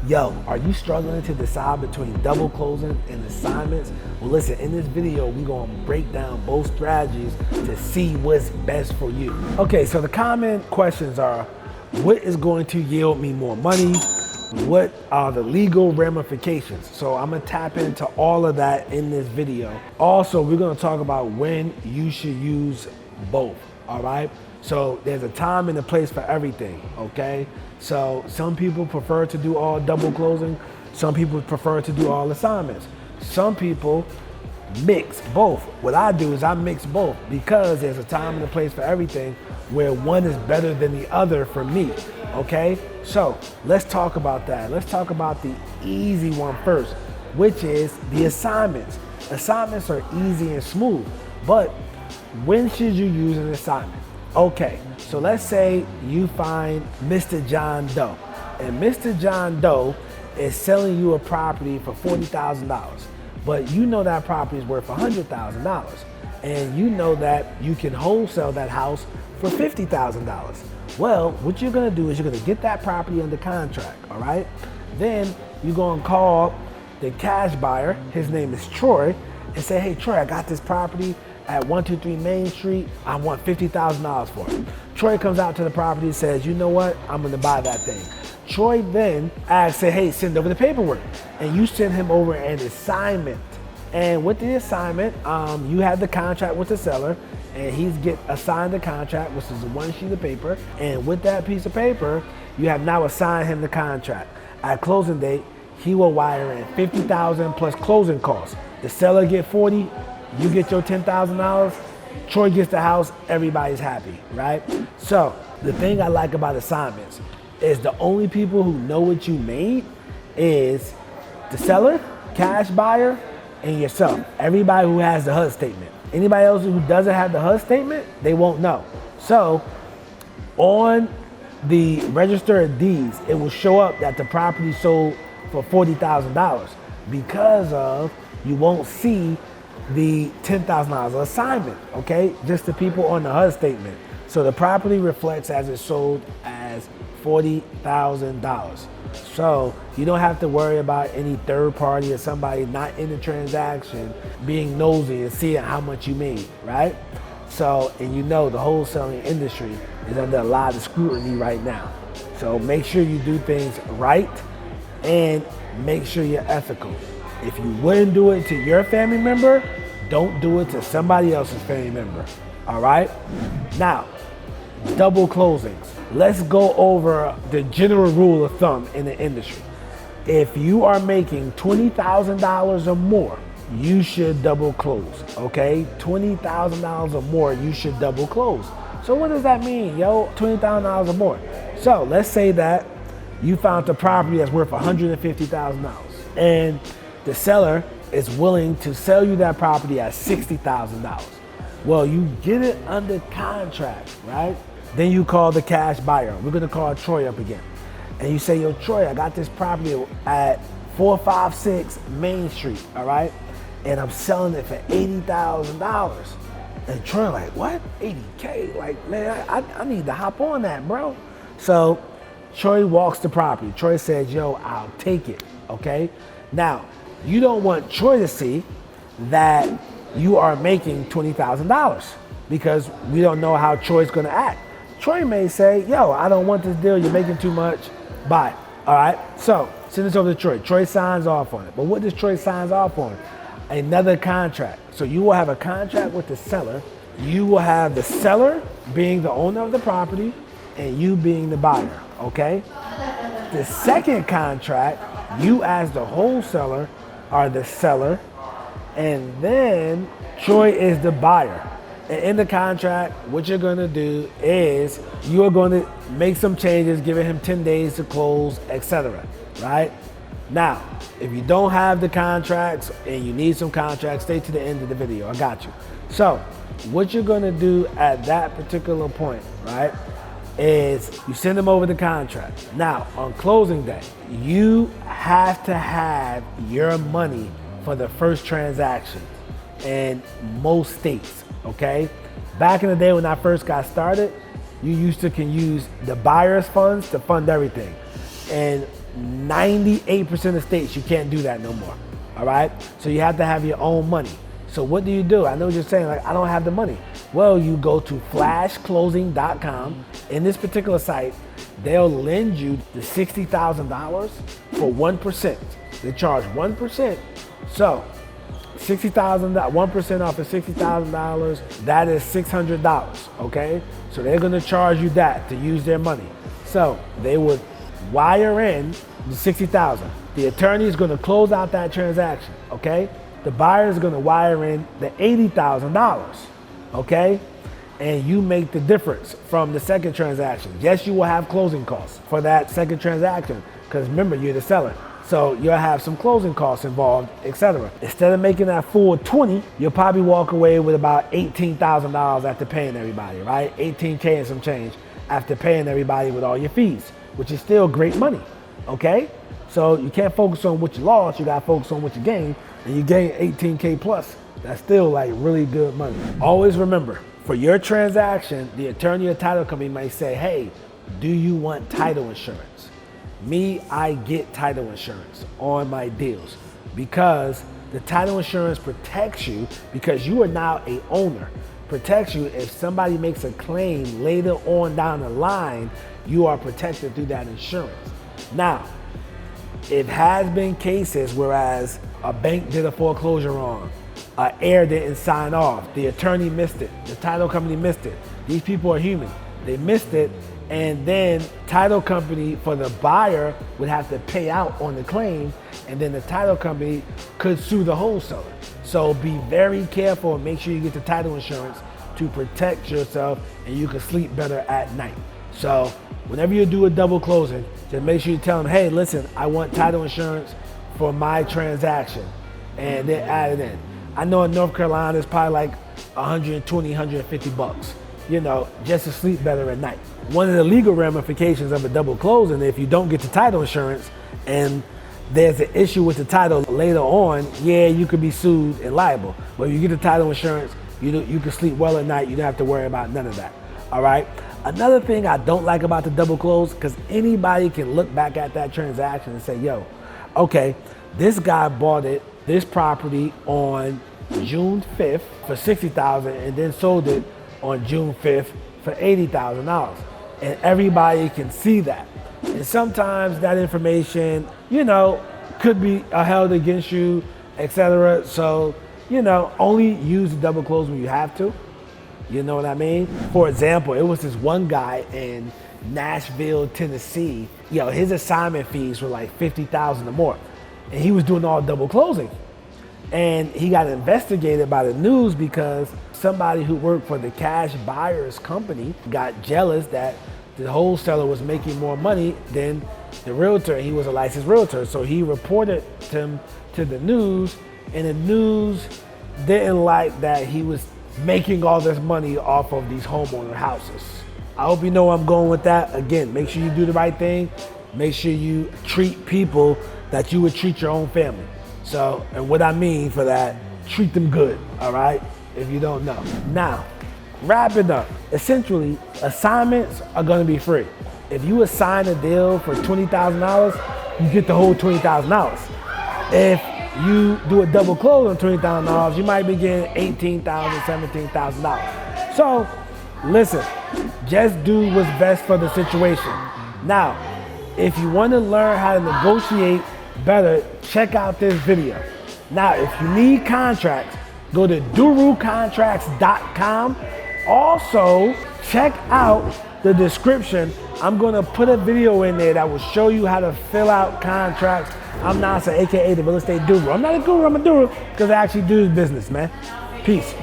Yo, are you struggling to decide between double closing and assignments? Well, listen, in this video, we're gonna break down both strategies to see what's best for you. Okay, so the common questions are, what is going to yield me more money? What are the legal ramifications? So I'm gonna tap into all of that in this video. Also, we're gonna talk about when you should use both, all right? So there's a time and a place for everything, okay? So some people prefer to do all double closing. Some people prefer to do all assignments. Some people mix both. What I do is I mix both because there's a time and a place for everything where one is better than the other for me, okay? So let's talk about that. Let's talk about the easy one first, which is the assignments. Assignments are easy and smooth, but when should you use an assignment? Okay, so let's say you find Mr. John Doe, and Mr. John Doe is selling you a property for $40,000, but you know that property is worth $100,000, and you know that you can wholesale that house for $50,000. Well, what you're gonna do is you're gonna get that property under contract, all right? Then you're gonna call the cash buyer, his name is Troy, and say, hey, Troy, I got this property at 123 Main Street, I want $50,000 for it. Troy comes out to the property and says, you know what, I'm gonna buy that thing. Troy then asks, say, hey, send over the paperwork. And you send him over an assignment. And with the assignment, you have the contract with the seller, and he's get assigned the contract, which is one sheet of paper. And with that piece of paper, you have now assigned him the contract. At closing date, he will wire in $50,000 plus closing costs. The seller get 40, you get your $10,000, Troy gets the house, everybody's happy, right? So the thing I like about assignments is the only people who know what you made is the seller, cash buyer, and yourself. Everybody who has the HUD statement. Anybody else who doesn't have the HUD statement, they won't know. So on the register of deeds, it will show up that the property sold for $40,000 because of you won't see the $10,000 assignment, okay? Just the people on the HUD statement. So the property reflects as it sold as $40,000. So you don't have to worry about any third party or somebody not in the transaction being nosy and seeing how much you made, right? So, and you know the wholesaling industry is under a lot of scrutiny right now. So make sure you do things right and make sure you're ethical. If you wouldn't do it to your family member, don't do it to somebody else's family member, all right? Now, double closings. Let's go over the general rule of thumb in the industry. If you are making $20,000 or more, you should double close, okay? $20,000 or more, you should double close. So what does that mean, yo? $20,000 or more. So let's say that you found a property that's worth $150,000 and the seller is willing to sell you that property at $60,000. Well, you get it under contract, right? Then you call the cash buyer. We're gonna call Troy up again. And you say, yo, Troy, I got this property at 456 Main Street, all right? And I'm selling it for $80,000. And Troy like, what? 80K? Like, man, I need to hop on that, bro. So Troy walks the property. Troy says, yo, I'll take it, okay? Now, you don't want Troy to see that you are making $20,000 because we don't know how Troy's gonna act. Troy may say, yo, I don't want this deal, you're making too much, bye, all right? So send this over to Troy. Troy signs off on it. But what does Troy signs off on? Another contract. So you will have a contract with the seller. You will have the seller being the owner of the property and you being the buyer, okay? The second contract, you as the wholesaler are the seller, and then Troy is the buyer. And in the contract, what you're gonna do is you're gonna make some changes, giving him 10 days to close, etc., right? Now, if you don't have the contracts and you need some contracts, stay to the end of the video, I got you. So, what you're gonna do at that particular point, right, is you send them over the contract. Now, on closing day, you have to have your money for the first transaction in most states, okay? Back in the day when I first got started, you can use the buyer's funds to fund everything. And 98% of states, you can't do that no more, all right? So you have to have your own money. So what do? I know what you're saying, like, I don't have the money. Well, you go to flashclosing.com. In this particular site, they'll lend you the $60,000 for 1%. They charge 1%. So $60,000, 1% off of $60,000, that is $600, okay? So they're gonna charge you that to use their money. So they would wire in the $60,000. The attorney is gonna close out that transaction, okay? The buyer is gonna wire in the $80,000, okay? And you make the difference from the second transaction. Yes, you will have closing costs for that second transaction, because remember, you're the seller. So you'll have some closing costs involved, etc. Instead of making that full 20, you'll probably walk away with about $18,000 after paying everybody, right? 18K and some change after paying everybody with all your fees, which is still great money, okay? So you can't focus on what you lost, you gotta focus on what you gained, and you gain 18K plus. That's still like really good money. Always remember, for your transaction, the attorney or title company might say, hey, do you want title insurance? Me, I get title insurance on my deals because the title insurance protects you because you are now a owner. Protects you if somebody makes a claim later on down the line, you are protected through that insurance. Now, it has been cases whereas a bank did a foreclosure wrong, an heir didn't sign off, the attorney missed it, the title company missed it. These people are human. They missed it, and then title company for the buyer would have to pay out on the claim, and then the title company could sue the wholesaler. So be very careful and make sure you get the title insurance to protect yourself and you can sleep better at night. So whenever you do a double closing, just make sure you tell them, hey, listen, I want title insurance for my transaction, and then add it in. I know in North Carolina it's probably like 120, 150 bucks, you know, just to sleep better at night. One of the legal ramifications of a double closing, if you don't get the title insurance and there's an issue with the title later on, yeah, you could be sued and liable. But if you get the title insurance, you can sleep well at night. You don't have to worry about none of that, all right? Another thing I don't like about the double close, because anybody can look back at that transaction and say, yo, okay, this guy bought this property on June 5th for $60,000 and then sold it on June 5th for $80,000. And everybody can see that. And sometimes that information, you know, could be held against you, etc. So, you know, only use the double close when you have to. You know what I mean? For example, it was this one guy in Nashville, Tennessee. You know, his assignment fees were like $50,000 or more. And he was doing all double closing. And he got investigated by the news because somebody who worked for the cash buyer's company got jealous that the wholesaler was making more money than the realtor. He was a licensed realtor. So he reported him to the news, and the news didn't like that he was making all this money off of these homeowner houses. I hope you know where I'm going with that. Again, make sure you do the right thing. Make sure you treat people that you would treat your own family. So, and what I mean for that, treat them good, all right? If you don't know. Now, wrap it up. Essentially, assignments are gonna be free. If you assign a deal for $20,000, you get the whole $20,000. If you do a double close on $20,000, you might be getting $18,000, $17,000. So, listen, just do what's best for the situation. Now, if you wanna learn how to negotiate better, check out this video. Now, if you need contracts, go to durucontracts.com. Also, check out the description. I'm gonna put a video in there that will show you how to fill out contracts. I'm Nasa, AKA the real estate guru. I'm not a guru, I'm a guru, because I actually do this business, man. Peace.